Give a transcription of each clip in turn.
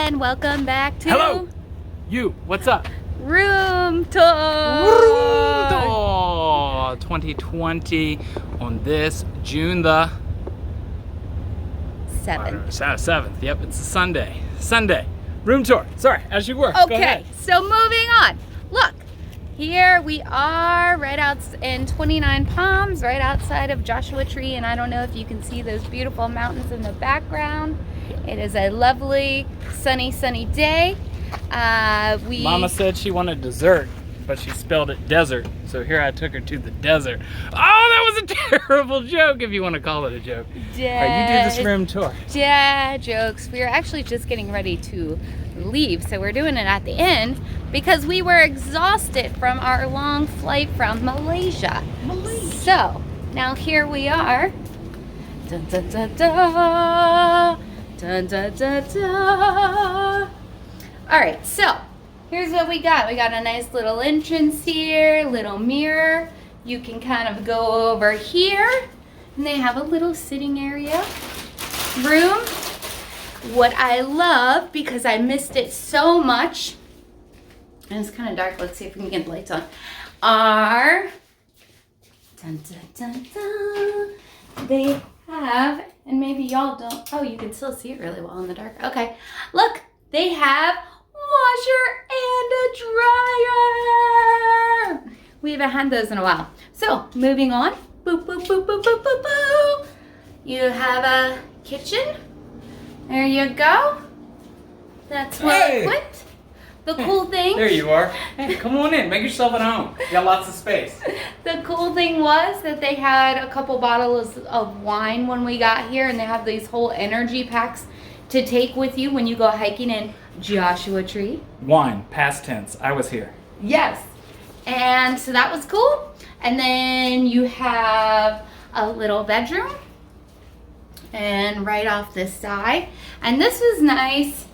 and welcome back to Hello! You, what's up? Room Tour! Room Tour 2020 on this June the 7th. 7th. Yep, it's a Sunday. Sunday. Room tour. Sorry, as you were. Go Okay, ahead. so moving on. Look, here we are right out in 29 Palms, right outside of Joshua Tree, and I don't know if you can see those beautiful mountains in the background. It is a lovely, sunny day. Mama said she wanted dessert, but she spelled it desert. So here I took her to the desert. Oh, that was a terrible joke, if you want to call it a joke. All right, you do this room tour. Yeah, jokes. We are actually just getting ready to leave, so we're doing it at the end because we were exhausted from our long flight from Malaysia. So now here we are. Dun, dun, dun, dun. Dun, dun, dun, dun. All right, so here's what we got. We got a nice little entrance here, little mirror. You can kind of go over here, and they have a little sitting area room. What I love, because I missed it so much, and it's kind of dark. Let's see if we can get the lights on. Are dun, dun, dun, dun. They have, and maybe y'all don't. Oh, you can still see it really well in the dark. Okay, look, they have washer and a dryer. We haven't had those in a while. So moving on. Boop, boop, boop, boop, boop, boop, boop. You have a kitchen. There you go. That's well equipped. The cool thing. There you are. Hey, come on in. Make yourself at home. You got lots of space. The cool thing was that they had a couple bottles of wine when we got here, and they have these whole energy packs to take with you when you go hiking in Joshua Tree. Wine, past tense. I was here. Yes. And so that was cool. And then you have a little bedroom. And right off this side. And this was nice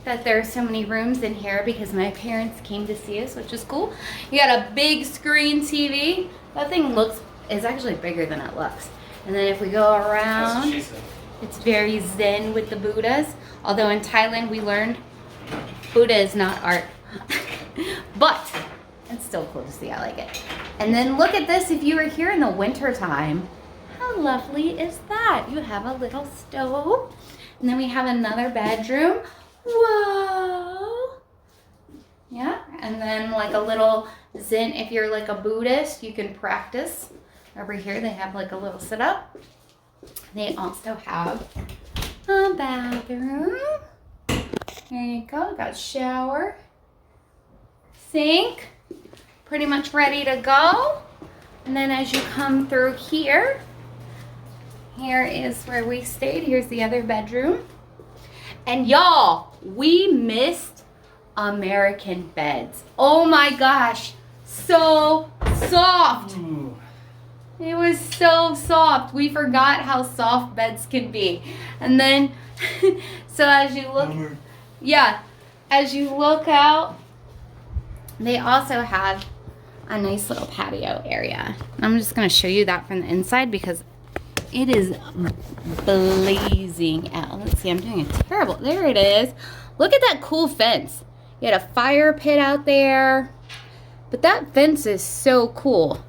that there are so many rooms in here because my parents came to see us, which is cool. You got a big screen TV. That thing is actually bigger than it looks. And then if we go around, That's what she said. it's very zen with the Buddhas. Although in Thailand we learned Buddha is not art. But it's still cool to see. I like it. And then look at this. If you were here in the winter time, how lovely is that? You have a little stove. And then we have another bedroom. Whoa. Yeah. And then like a little zen. If you're like a Buddhist, you can practice. Over here they have like a little sit-up. They also have a bathroom. There you go. Got a shower. Sink. Pretty much ready to go. And then as you come through here, here is where we stayed. Here's the other bedroom. And y'all, we missed American beds. Oh my gosh. So soft. Ooh. It was so soft. We forgot how soft beds can be. And then, so as you look, yeah, as you look out, they also have a nice little patio area. I'm just going to show you that from the inside because it is blazing out. Let's see, I'm doing a terrible. There it is. Look at that cool fence. You had a fire pit out there. But that fence is so cool.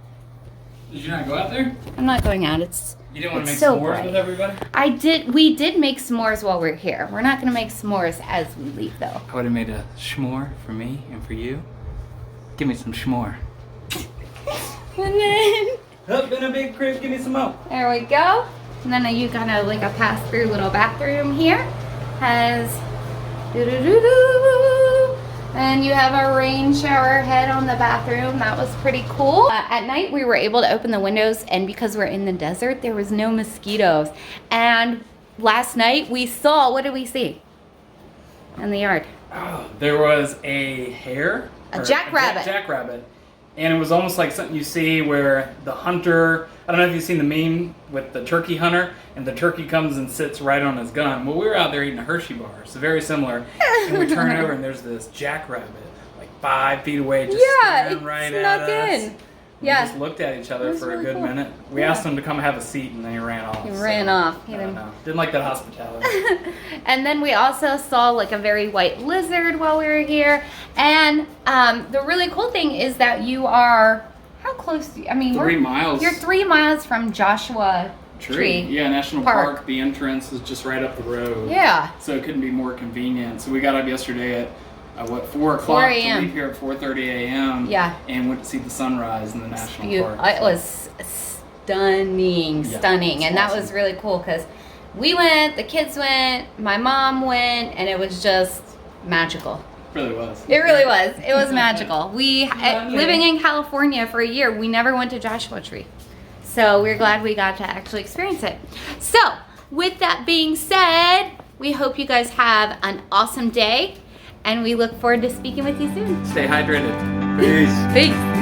Did you not go out there? I'm not going out. It's You didn't want to make so s'mores bright. with everybody? We did make s'mores while we're here. We're not going to make s'mores as we leave though. I would have made a s'more for me and for you. Give me some s'more. And then Up in a big crib, give me some more. there we go. And then you kind of like a pass-through little bathroom here. Has doo-doo-doo-doo. And you have a rain shower head on the bathroom. That was pretty cool. At night we were able to open the windows, and because we're in the desert, there was no mosquitoes. And last night we saw, what did we see in the yard? Oh, there was a hare. A or jackrabbit. Jackrabbit. And it was almost like something you see where the hunter, I don't know if you've seen the meme with the turkey hunter, and the turkey comes and sits right on his gun. Well, we were out there eating a Hershey bar, so very similar. And we turn over and there's this jackrabbit, like 5 feet away, just staring right at us. We Yeah. just looked at each other It was for a really good cool. minute. We asked him to come have a seat, and then he ran off. He ran off. He I didn't- don't know. Didn't like that hospitality. And then we also saw like a very white lizard while we were here. And the really cool thing is that you are, how close do you, I mean, 3 miles. You're 3 miles from Joshua Tree. Yeah, National Park. Park. The entrance is just right up the road. Yeah. So it couldn't be more convenient. So we got up yesterday at 4 o'clock 4 to a.m. leave here at 4:30 a.m. Yeah. And went to see the sunrise in the national park. It was stunning, Yeah, stunning. it's And that awesome. was really cool because we went, the kids went, my mom went, and it was just magical. It really was. It really was. It was magical. Yeah. Living in California for a year, we never went to Joshua Tree. So we're glad we got to actually experience it. So with that being said, we hope you guys have an awesome day, and we look forward to speaking with you soon. Stay hydrated. Peace. Peace.